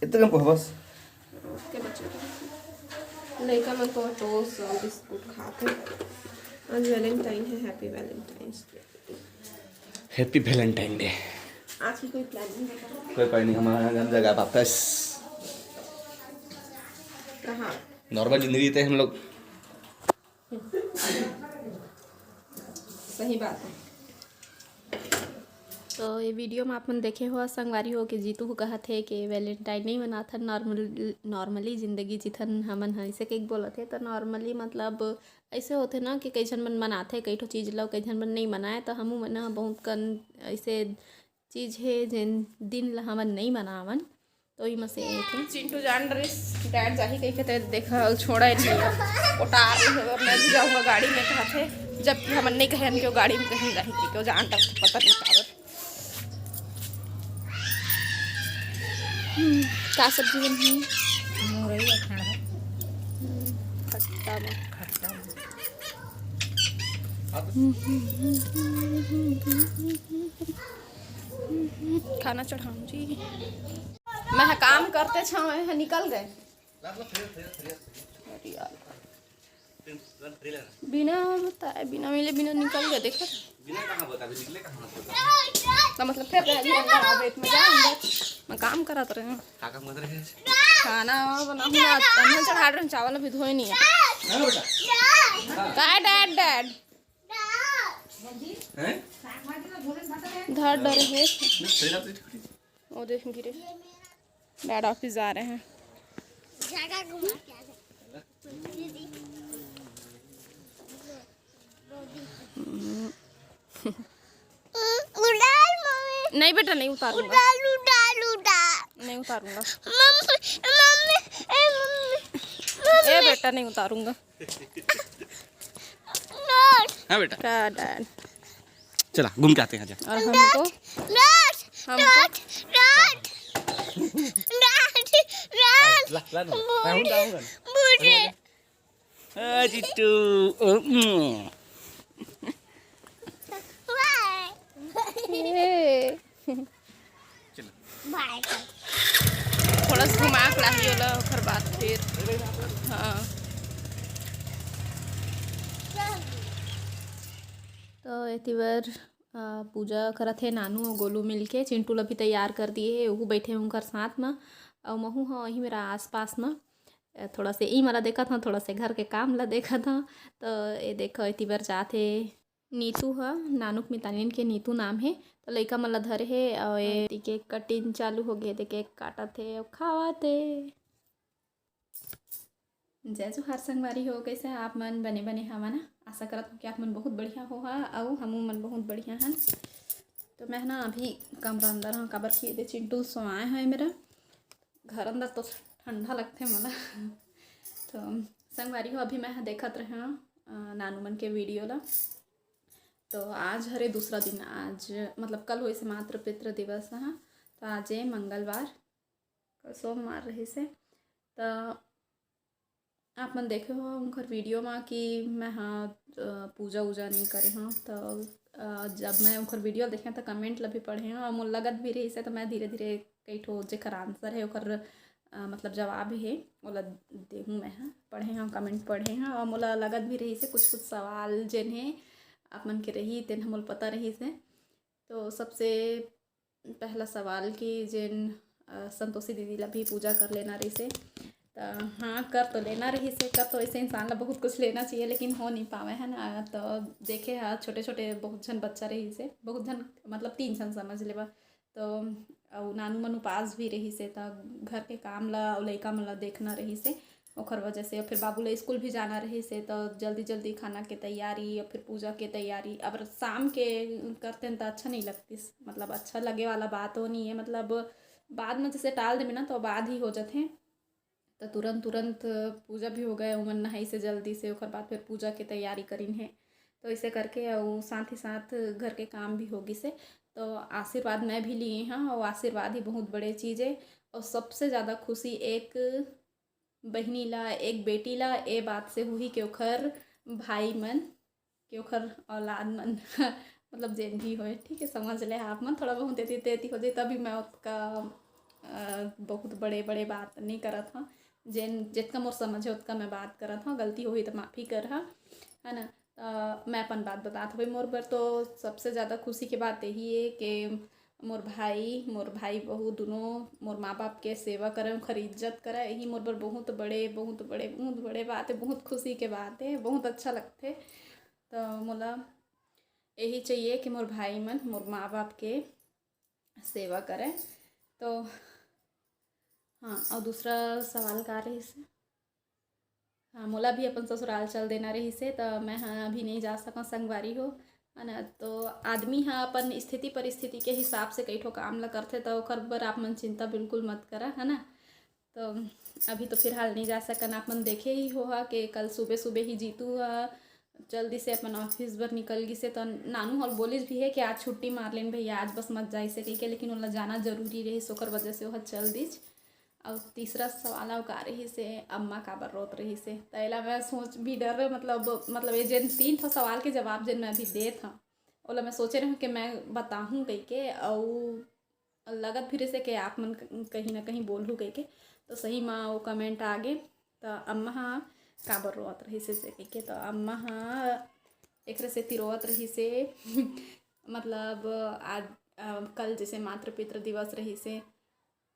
इतना कम बस के बच्चों को लड़का मन तो टोस्ट और बिस्कुट खाते। आज वैलेंटाइन है, happy Valentine's day. Happy Valentine day. आज की कोई प्लानिंग है? कोई नहीं, हमारा घर जगह वापस कहाँ? नॉर्मल जिंदगी थे हम लोग। सही बात है। तो ये वीडियो में आप मन देखे हो संगवारी हो कि जीतू को कहा थे कि वैलेंटाइन नहीं मनाथन, नॉर्मली ज़िंदगी जिथन हमन ऐसे कई बोलत थे। तो नॉर्मली मतलब ऐसे होते ना कि कई झन मन मनाथे कई ठो चीज़ लो, कई झन मन नहीं मनाए। तो हमू मन बहुत कन ऐसे चीज़ है जिन दिन ला हमन नहीं मनावन। तो ही में से एक है चिंटू जान रही डैड जाही कही के ते देखा छोड़ा नहीं उतार मैं भी जाऊँगा गाड़ी में कहा थे, जबकि हमन नहीं कहे कि गाड़ी में कहीं जाही थी क्यों जान तक पता नहीं काबर। का सब्जी बनी? मुरई खट्टा खाना चढ़ाऊँ जी। मैं काम करते छाव निकल गए बिना बताए, बिना मिले बिना निकल गए। देखो तो मतलब फिर वेट में जा अंदर मैं काम करा तो रहे खाना बनाऊँ चढ़ा रहे चावल अभी धोए नहीं है। काय डैड डैड धर डर है वो देख गिरे। डैड ऑफिस जा रहे हैं। नहीं बेटा नहीं उतारूंगा, नहीं उतारूंगा ए बेटा नहीं उतारूंगा। हाँ बेटा डैड चला घूम के आते हैं। और हमको जिट्टू थोड़ा सा घुमा लाही होला ओकर बाद फिर हाँ। तो एती बार पूजा करत है नानू और गोलू मिलके। चिंटू ला भी तैयार कर दिए है, वो बैठे उनकर साथ में और महू हाँ वहीं मेरा आसपास में थोड़ा से ई मला देखा था, थोड़ा से घर के काम ला देखा था। तो ये देखो एती बार जाते नीतू है, नानुक मितानिन के नीतू नाम है। तो लइका मन ला धरे है और ये केक कटिंग चालू हो गए थे, केक काटा थे और खावा थे। जय जोहार संगवारी हो, कैसे आप मन बने बने हवा ना। आशा करत हूँ कि आप मन बहुत बढ़िया हो हा और हमू मन बहुत बढ़िया हैं। तो मैं ना अभी कमरा अंदर हाँ काबर किए दे चिंटू सोआए हैं मेरा घर अंदर तो ठंडा लगते मला। तो संगवारी हो अभी मैं देखत रहे नानू मन के वीडियो ला। तो आज हरे दूसरा दिन, आज मतलब कल हुई से मातृ पितृ दिवस हाँ। तो आज है मंगलवार, कल सोमवार रही से। तो आप मन देखे हो उनकर वीडियो में कि मैं हाँ पूजा वूजा नहीं करे हाँ। तो जब मैं उनकर वीडियो देखे तो कमेंट ला भी पढ़े हाँ और मोल लगत भी रही से। तो मैं धीरे धीरे कई ठो जेकर आंसर है ओकर मतलब जवाब है मोला देहूँ मैं हाँ पढ़े हाँ कमेंट पढ़े हाँ और मोला लगत भी रही से कुछ कुछ सवाल जिन है आप मन के रही तेन हमल पता रही से। तो सबसे पहला सवाल कि जिन संतोषी दीदी ला भी पूजा कर लेना रही से। तो हाँ कर तो लेना रही से, कर तो ऐसे इंसान ला बहुत कुछ लेना चाहिए लेकिन हो नहीं पावे है ना। तो देखे हाँ छोटे छोटे बहुत जन बच्चा रही से, बहुत जन मतलब 3 जन समझ लेवा। तो नानू मन उपास भी रही से। तो घर के काम ला और लइका मन ला देखना रही से ओखर वजह से। और फिर बाबू ला स्कूल भी जाना रही से। तो जल्दी जल्दी खाना के तैयारी और फिर पूजा के तैयारी अब शाम के करते हैं तो अच्छा नहीं लगती, मतलब अच्छा लगे वाला बात हो नहीं है। मतलब बाद में जैसे टाल देवे ना तो बाद ही हो जाते हैं। तो तुरंत पूजा भी हो गए उमन नहाई से जल्दी से ओकर बाद फिर पूजा के तैयारी करीन है। तो ऐसे करके और साथ ही साथ घर के काम भी होगी से। तो आशीर्वाद मैं भी लिए हाँ और आशीर्वाद ही बहुत बड़े चीज़ है। और सबसे ज़्यादा खुशी एक बहनी ला एक बेटी ला ए बात से हुई कि ओखर भाई मन कि ओखर औलाद मन मतलब जेन भी होए ठीक है समझ ले आप मन थोड़ा बहुत तेती तेती हो जाए तभी मैं उसका बहुत बड़े बड़े बात नहीं करत हँ। जेन जितना मोर समझ है उतना मैं बात करत हँ, गलती होही तो माफ़ी करहा, है ना। मैं अपन बात बतात हवे। मोर बर तो सबसे ज़्यादा खुशी के बात यही है कि मोर भाई बहू दोनों मोर माँ बाप के सेवा करे, ओखर इज्जत करे, यही मोर बर बहुत बड़े बात है, बहुत खुशी के बात है, बहुत अच्छा लगथे। तो मोला यही चाहिए कि मोर भाई मन मोर माँ बाप के सेवा करे। तो हाँ, और दूसरा सवाल का रहिस? हाँ, मोला भी अपन ससुराल चल देना रहिस हे, त मैं हाँ अभी नहीं जा सकूँ संगवारी हो, है ना। तो आदमी हाँ अपन स्थिति परिस्थिति के हिसाब से कई ठो काम ला करथे, तो ओकर बर आप मन चिंता बिल्कुल मत करा, है ना। तो अभी तो फिलहाल नहीं जा सकन। आप मन देखे ही होगा कि कल सुबह सुबह ही जीतू जल्दी से अपन ऑफिस बर निकल गिस है। तो नानू हल बोलिस भी है कि आज छुट्टी मार लेन भैया, आज बस मत जाइस कही के, लेकिन ओला जाना जरूरी रहिस, ओकर वजह से वह चल दिस। और तीसरा सवाल अउ का रहिस हे, अम्मा काबर रोत रहिस हे। त एला मैं सोच भी डर मतलब ये जेन 3 ठो सवाल के जवाब जेन मैं अभी देत हँ, ओला मैं सोचे रहूँ कि मैं बताहूँ कही के, और लगत फिर से कि आप मन कहीं ना कहीं बोलहूँ कही के। तो सही में वो कमेंट आ गे। तो अम्मा हाँ काबर रोत रहिस से कही के, तो अम्मा हाँ एक से रोत रहिस हे मतलब आज कल जैसे मातृ पितृ दिवस रहिस हे,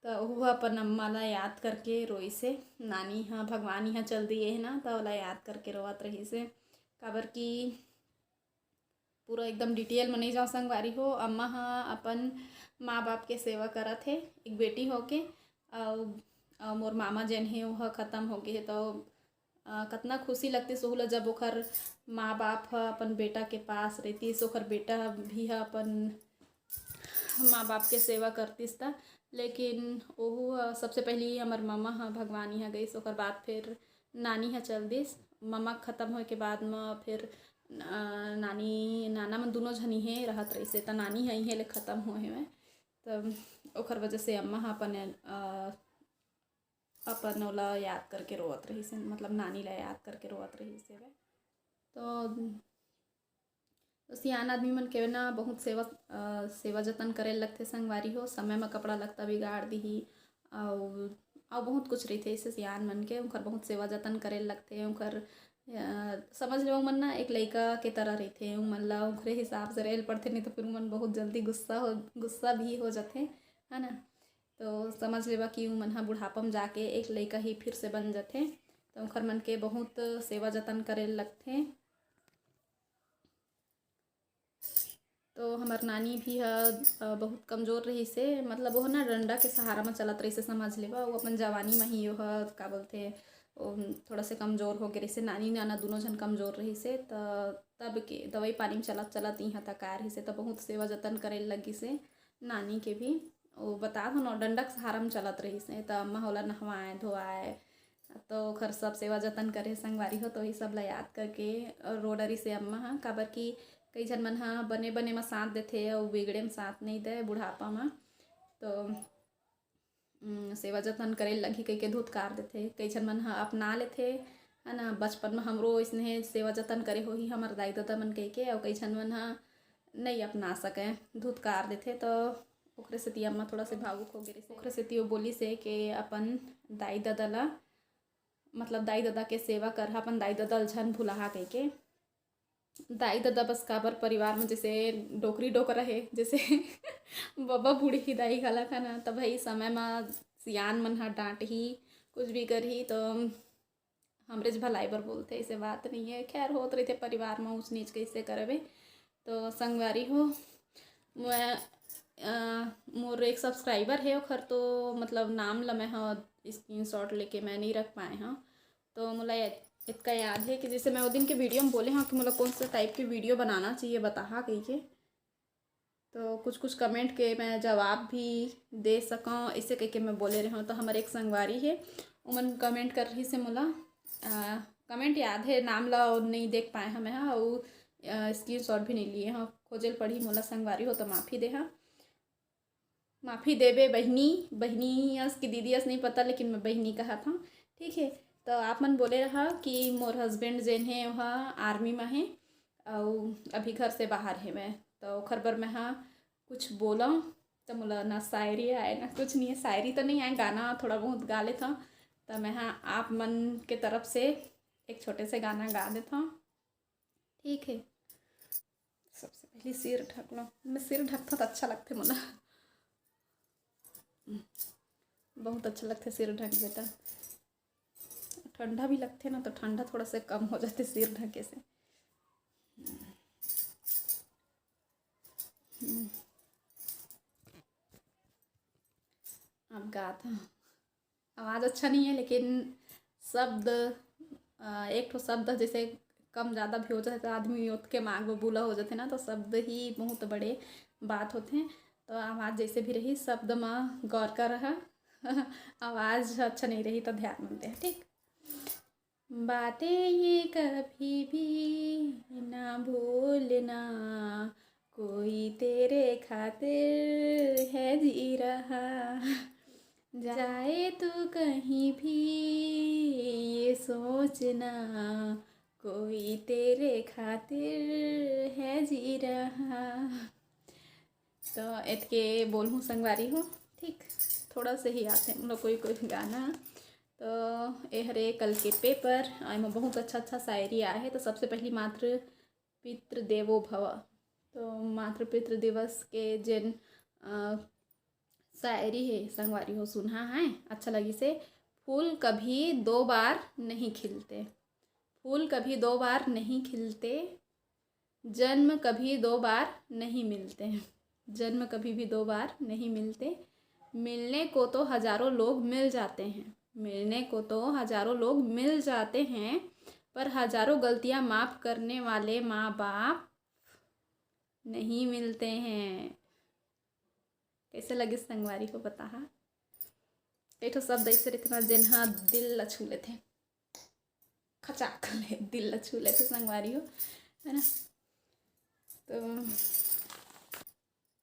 तो वह अपन अम्मा ला याद करके रोइसे। नानी हाँ भगवान यहाँ चल दिए है ना, तो ओला याद करके रोवत रहिसे। काबर की पूरा एकदम डिटेल में नहीं जाओ संगवारी हो। अम्मा हाँ अपन माँ बाप के सेवा करत है एक बेटी होके। और मोर मामा जेन है वह ख़त्म हो गए, तो कतना खुशी लगती सोहला जब ओखर माँ बाप ह अपन बेटा के पास रहती, ओखर बेटा भी ह अपन माँ बाप के सेवा करतीस था। लेकिन ओहू सबसे पहली हमार मम्मा हाँ भगवान यहाँ गईस, ओकर बाद फिर नानी हाँ चल दिस। मम्मा ख़त्म होए के बाद में फिर नानी नाना मन दोनों झन इहें रहत रहिसे, त नानी हाँ इहें ले ख़त्म होए हेवय। तब ओकर वजह से अम्मा हाँ अपन ओला याद करके रोवत रहिसे, मतलब नानी ला याद करके रोवत रहिसे हवय। तो सियान आदमी मन के ना बहुत सेवा जतन करे लगथे संगवारी हो। समय में कपड़ा लत्ता बिगाड़ दिही और बहुत कुछ रहिथे ऐसे सियान मन के, ओखर बहुत सेवा जतन करे लगथे। ओखर समझ लो मन ना एक लइका के तरह रहिथे, मन ला ओखरे हिसाब से रहेल पड़थे, नहीं तो फिर मन बहुत जल्दी गुस्सा भी हो जाथे, है ना। तो समझ लेवा कि मन हा बुढ़ापा में जाके एक लइका ही फिर से बन जाथे। तो ओखर मन के बहुत सेवा जतन करे लगथे। तो हमार नानी भी बहुत कमज़ोर रहिस हे, मतलब वो ना डंडा के सहारा में चलत रहिस, समझ लेवा। वो अपन जवानी में ही वह का बोलथे थोड़ा से कमज़ोर हो गए रहिस। नानी नाना दोनों जन कमज़ोर रहिस। तब के दवाई पानी में चलत चलत यहाँ तक आए रहिस, तो बहुत सेवा जतन करे लगिस नानी के भी। वो बता दो ना डंडा के सहारा में चलत रहिस, तो अम्मा होला नहवाए धोआए, तो ओखर सब सेवा जतन करे संगवारी हो। तो ये सब ला याद करके रो डरी से अम्मा हाँ, काबर की कई झन मन हाँ बने बने में साथ देथे और बिगड़े में साथ नहीं दे बुढ़ापा में। तो सेवा जतन करे लगी कई के धुतकार देथे। कई झन मन हाँ अपना लेथे, है ना। बचपन में हमरो इसने सेवा जतन करे होही हमार दाई दादा मन कह के, और कई झन मन हाँ नहीं अपना सके धुतकार देथे। तो ओखरे सेती अम्मा थोड़ा से भावुक हो गए। ओखरे सेती वो बोली से कि अपन दाई दादा ला मतलब दाई दादा के सेवा करहा, अपन दाई दादा ल झन भुलाहा कह के। दाई दादा बस काबर परिवार में जैसे डोकरी डोकरा है जैसे बब्बा बूढ़ी की दाई घलक है ना, तब भाई समय में सियान मन हा डांट ही कुछ भी करही तो हमरेज भलाई बर बोलते, ऐसे बात नहीं है। खैर होत रही थे परिवार में ऊँच नीच कैसे करबे। तो संगवारी हो मैं मोर एक सब्सक्राइबर है ओखर, तो मतलब नाम ला मैं हाँ स्क्रीनशॉट लेके मैं नहीं रख पाए हाँ। तो मोला इतना याद है कि जैसे मैं वो दिन के वीडियो में बोले हाँ कि मतलब कौन से टाइप की वीडियो बनाना चाहिए बताहा कही के, तो कुछ कुछ कमेंट के मैं जवाब भी दे सकूँ ऐसे कह के मैं बोले रही हूँ। तो हमारे एक संगवारी है उमन कमेंट कर रही से मोला कमेंट याद है, नाम ला नहीं देख पाए हमें हाँ, वो स्क्रीनशॉट भी नहीं लिए हाँ, खोजल पढ़ी मोला संगवारी हो तो माफ़ी दे हाँ, माफ़ी देबे बहनी यस की दीदी यस नहीं पता, लेकिन मैं बहनी कहा था, ठीक है। तो आप मन बोले रहा कि मोर हस्बैंड जेन है वह आर्मी में है और अभी घर से बाहर है मैं, तो ओखर बर मैं हाँ कुछ बोला तो मोला ना शायरी आए ना कुछ नहीं है, शायरी तो नहीं आए, गाना थोड़ा बहुत गा लेता हूँ। तो मैं हाँ आप मन के तरफ से एक छोटे से गाना गा देता हूँ, ठीक है। सबसे पहले सिर ढक लो, मैं सिर ढकता तो अच्छा लगता मोला, बहुत अच्छा लगता सिर ढक बेटा। ठंडा भी लगते ना तो ठंडा थोड़ा सा कम हो जाते सिर ढके से। अब गाता हूँ, आवाज़ अच्छा नहीं है लेकिन शब्द एक ठो शब्द जैसे कम ज़्यादा भी हो जाए तो आदमी उठ के मांग बोला हो जाते ना, तो शब्द ही बहुत बड़े बात होते हैं। तो आवाज़ जैसे भी रही शब्द में गौर कर रहा आवाज़ अच्छा नहीं रही तो ध्यान में दे, ठीक। बातें ये कभी भी ना भूलना, कोई तेरे खातिर है जी रहा, जाए तू कहीं भी ये सोचना, कोई तेरे खातिर है जी रहा। तो इतके बोल हूँ संगवारी हूँ, ठीक। थोड़ा से ही आते हैं मतलब कोई कोई गाना। तो ये हरे कल के पेपर में बहुत अच्छा अच्छा शायरी आया है। तो सबसे पहली मातृ पितृ देवो भव, तो मातृ पितृ दिवस के जिन शायरी है संगवारी हो सुना है, अच्छा लगी से। फूल कभी दो बार नहीं खिलते, फूल कभी दो बार नहीं खिलते, जन्म कभी दो बार नहीं मिलते, जन्म कभी भी दो बार नहीं मिलते, मिलने को तो हजारों लोग मिल जाते हैं, मिलने को तो हजारों लोग मिल जाते हैं, पर हजारों गलतियां माफ़ करने वाले माँ बाप नहीं मिलते हैं। कैसे लगे संगवारी को बता। एक शब्द ऐसे रहते ना जिन्हा दिल ल छू लेते, खचाक ले दिल ल छू लेते संगवारी हो, है ना।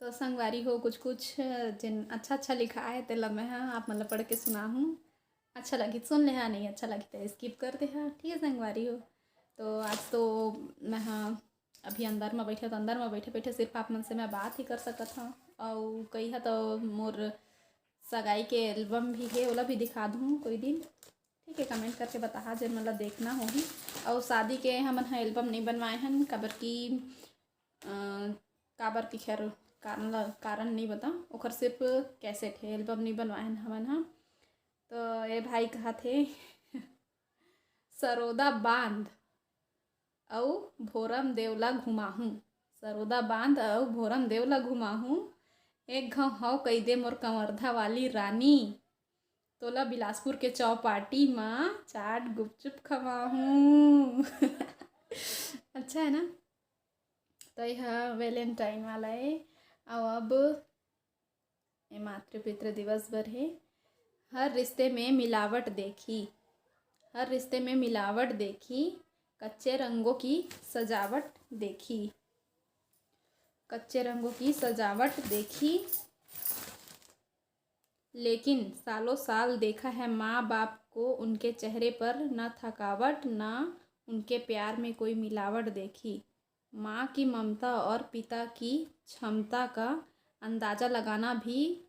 तो संगवारी हो कुछ कुछ जिन अच्छा अच्छा लिखा है तेला मैं हाँ आप मतलब पढ़ के सुना हूँ। अच्छा लगी तो सुन ले, हाँ नहीं अच्छा लगी तो स्किप कर दे, हाँ ठीक है संगवारी हो। तो आज तो मैं हाँ अभी अंदर में बैठे, तो अंदर में बैठे बैठे सिर्फ आप मन से मैं बात ही कर सकत हूँ। और कही है तो मोर सगाई के एल्बम भी है, ओला भी दिखा दूँ कोई दिन, ठीक है। कमेंट करके बता जे मतलब देखना होगी। और शादी के हमन हाँ एल्बम नहीं बनवाए हैं काबर की खैर कारण नहीं बता, ओकर सिर्फ कैसेट है, एल्बम नहीं बनवाए हैं हमन हाँ। तो ये भाई कहा थे सरोदा बांध औ भोरम देवला घुमाहूँ, सरोदा बांध औ भोरम देवला घुमाहूँ, एक घाव हव कही दे मोर कंवरधा वाली रानी, तोला बिलासपुर के चौपाटी माँ चाट गुपचुप खवाहूँ अच्छा है ना। तो यह वैलेंटाइन वाला है। और अब ये मातृ पितृ दिवस पर है। हर रिश्ते में मिलावट देखी, हर रिश्ते में मिलावट देखी, कच्चे रंगों की सजावट देखी, कच्चे रंगों की सजावट देखी, लेकिन सालों साल देखा है माँ बाप को उनके चेहरे पर न थकावट न उनके प्यार में कोई मिलावट देखी। माँ की ममता और पिता की क्षमता का अंदाज़ा लगाना भी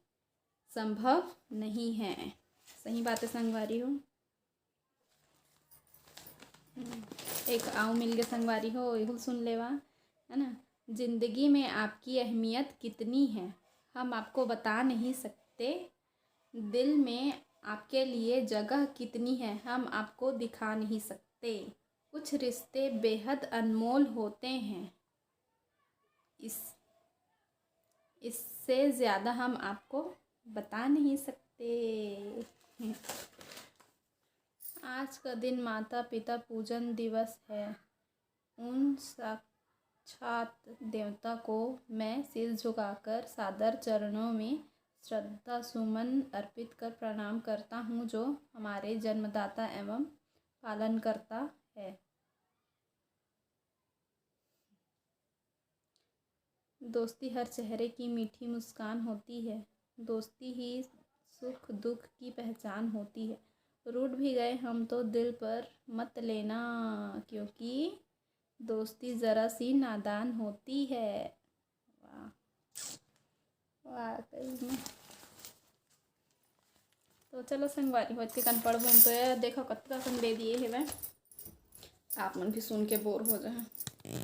संभव नहीं है। सही बात है संगवारी हो। एक आऊ मिल गए संगवारी हो, यही सुन लेवा, है ना। जिंदगी में आपकी अहमियत कितनी है हम आपको बता नहीं सकते, दिल में आपके लिए जगह कितनी है हम आपको दिखा नहीं सकते, कुछ रिश्ते बेहद अनमोल होते हैं, इससे ज़्यादा हम आपको बता नहीं सकते। आज का दिन माता पिता पूजन दिवस है, उन साक्षात देवता को मैं सिर झुकाकर सादर चरणों में श्रद्धा सुमन अर्पित कर प्रणाम करता हूँ, जो हमारे जन्मदाता एवं पालनकर्ता है। दोस्ती हर चेहरे की मीठी मुस्कान होती है, दोस्ती ही सुख दुख की पहचान होती है, रूठ भी गए हम तो दिल पर मत लेना, क्योंकि दोस्ती ज़रा सी नादान होती है। वाह। वाकई में। तो चलो संगवारी हो के कन पढ़बो तो ये देखो कतका कन दे दिए हेवे, आप मन भी सुन के बोर हो जाए।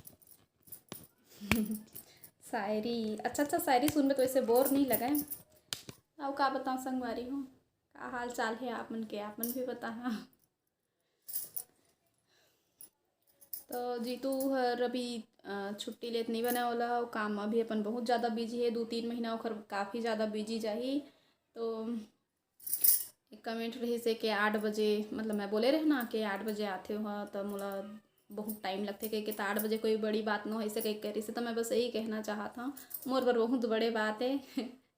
शायरी अच्छा अच्छा शायरी सुनबे तो ऐसे बोर नहीं लगे। अब का बताऊँ संगवारी हो, का हाल चाल है आप मन के, आप मन भी बता। तो जीतू हर अभी छुट्टी लेत नहीं बना वाला, काम में भी अपन बहुत ज़्यादा बिजी है, 2-3 महीना ओखर काफ़ी ज़्यादा बिजी जाही। तो एक कमेंट रही से कि 8 बजे, मतलब मैं बोले रहे ना कि 8 बजे आते हो, तो मोला बहुत टाइम लगते कि 8 बजे कोई बड़ी बात न हो ऐसे कहीं करी से। तो मैं बस यही कहना चाहता हूँ, मोर बर बहुत बड़े बात है।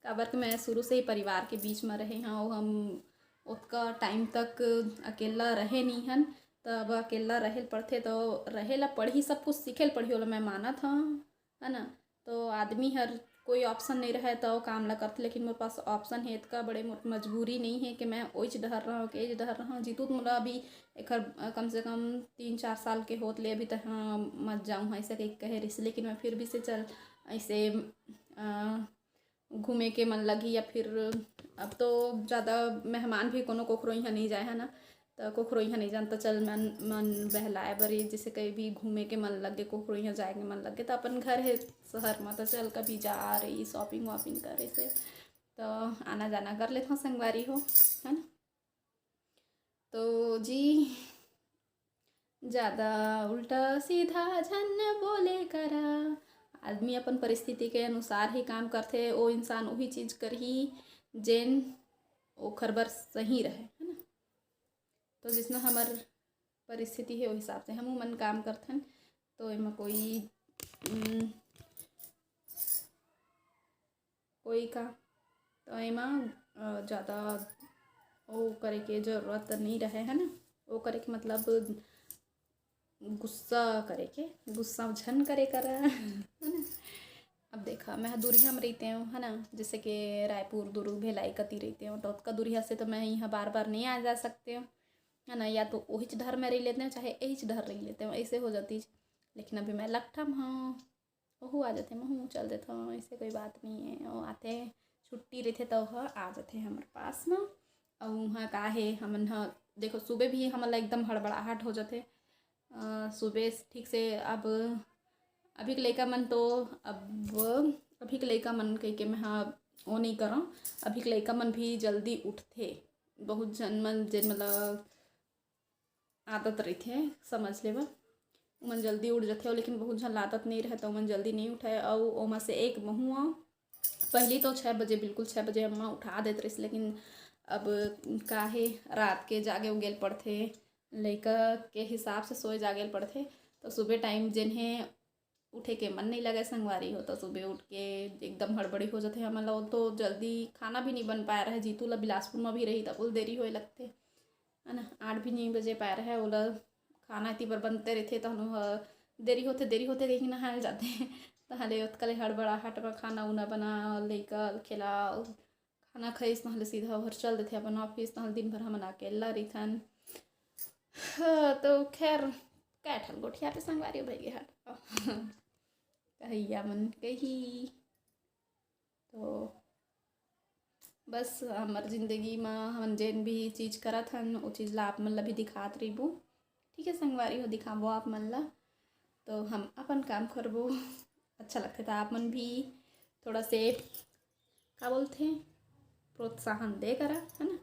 काबर कि मैं शुरू से ही परिवार के बीच में रहे हाँ, और हम उतका टाइम तक अकेला रहे नहीं हन। तब अकेला रहेल पड़थे तो रहेला पढ़ी, सब कुछ सीखेल पढ़ी वाला मैं मानत हाँ, है ना। तो आदमी हर कोई ऑप्शन नहीं रहे तो काम ला करते, लेकिन मेरे पास ऑप्शन है इतका बड़े मजबूरी नहीं है कि मैं ओइच डहर रहा हूँ कि एज डहर रहा हूँ। जीतू तो मोला अभी एक कम से कम 3-4 साल के होत ले अभी तक हाँ मत जाऊँ ऐसे कहीं कहे रही, लेकिन मैं फिर भी से चल ऐसे घूमे के मन लगी, या फिर अब तो ज़्यादा मेहमान भी कोनो कोखरो यहाँ नहीं जाए है ना, तो कोखरो यहाँ नहीं जानता चल मन बहलाए बरी जैसे कहीं भी घूमे के मन लगे, कोखरो यहाँ जाए के मन लगे तो अपन घर है शहर में, तो चल कभी जा रही शॉपिंग वॉपिंग करे से तो आना जाना कर लेता हूँ संगवारी हो, है ना। तो जी ज़्यादा उल्टा सीधा झन बोले करा, आदमी अपन परिस्थिति के अनुसार ही काम करते, वो इंसान वही चीज़ करही जेन ओखर बर सही रहे, है ना। तो जिसना हमार परिस्थिति है वो हिसाब से हम मन काम करथन। तो एमा कोई का तो एमा ज़्यादा वो करे के जरूरत नहीं रहे, है ना। वो करे के मतलब गुस्सा करे के, गुस्सा झन करे करा, है ना। अब देखा मैं दूरिया में रहते हूँ, है ना, जैसे कि रायपुर दुर्ग भिलाई कती रहते हूँ, तो उसका दूरिया से तो मैं यहाँ बार बार नहीं आ जा सकते हूँ, है ना। या तो वही डर में रह लेते हैं, चाहे यही डर रह लेते हैं, ऐसे हो जाती। लेकिन अभी मैं लखठम हाँ वह आ जाते मैं चल देता हूँ, ऐसे कोई बात नहीं है। वो आते छुट्टी रहते तो वह आ जाते हैं हमारे पास में। और वहाँ का है हमन देखो सुबह भी हमला एकदम हड़बड़ाहट हो जाते सुबह ठीक से। अब अभी के लड़का मन तो अभी के लड़का मन कह के मैं हाँ वो नहीं करूँ, अभी के लड़का मन भी जल्दी उठते, बहुत जन मन जिन मतलब आदत रही थे समझ ले मन जल्दी उठ जाते हो, लेकिन बहुत झन आदत नहीं रहता मन जल्दी नहीं उठाए। और ओमा से एक बहुआ पहली तो 6 बजे बिल्कुल 6 बजे अम्मा उठा देते रही, लेकिन अब काहे रात के जागे उगेल पड़ते, लड़का के हिसाब से सोए जागे पड़ते। तो सुबह टाइम जिन्हें उठे के मन नहीं लगे संगवारी हो, तो सुबह उठ के एकदम हड़बड़ी हो जाते हैं मतलब। तो जल्दी खाना भी नहीं बन पाया रहे, जीतू ला बिलासपुर में भी रही तब बोल देरी होए लगते, है ना। 8 भी नहीं बजे पाया रहे ओला खाना इतनी बार बनते रहते तो हम देरी होते कहीं नहाए जाते हैं। तहले उतकले हड़बड़ाहट में खाना उना बना लेकर खिला खाना खाइस नहले सीधा घर चल देते अपन ऑफिस, नहल दिन भर हम अकेला रहीथन। तो खैर कैठल गोठिया पे संगवारी भाई गे हट कहिया मन कही। तो बस हमार जिंदगी में हम जेन भी चीज़ करत हन वो चीज़ ला आप मन ला भी दिखात रहीबो, ठीक है संगवारी हो, दिखाबो आप मन ला तो हम अपन काम करबो। अच्छा लगता था आप मन भी थोड़ा से क्या बोलते प्रोत्साहन दे करा, है ना,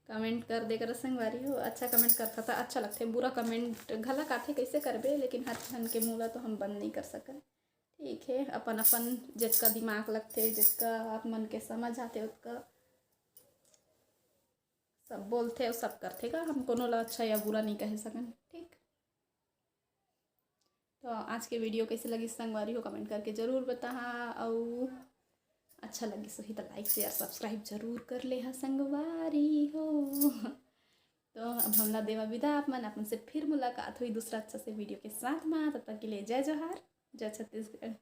कमेंट कर दे करा संगवारी हो। अच्छा कमेंट करता था अच्छा लगते, बुरा कमेंट घलक आथे कैसे करबे, लेकिन हर झन के मूला तो हम बंद नहीं कर सकते, ठीक है। अपन अपन जिसका दिमाग लगते जिसका आप मन के समझ आते उसका सब बोलते और सब करते का, हम कोनो ला अच्छा या बुरा नहीं कह सकन, ठीक। तो आज के वीडियो कैसे लगी संगवारी हो कमेंट करके ज़रूर बता, और अच्छा लगी सही तो लाइक शेयर सब्सक्राइब जरूर कर ले हा संगवारी हो। तो अब हमला देवा विदा, आप मन अपन से फिर मुलाकात हुई दूसरा अच्छा से वीडियो के साथ में, तब तक के लिए जय जोहार, जय छत्तीसगढ़।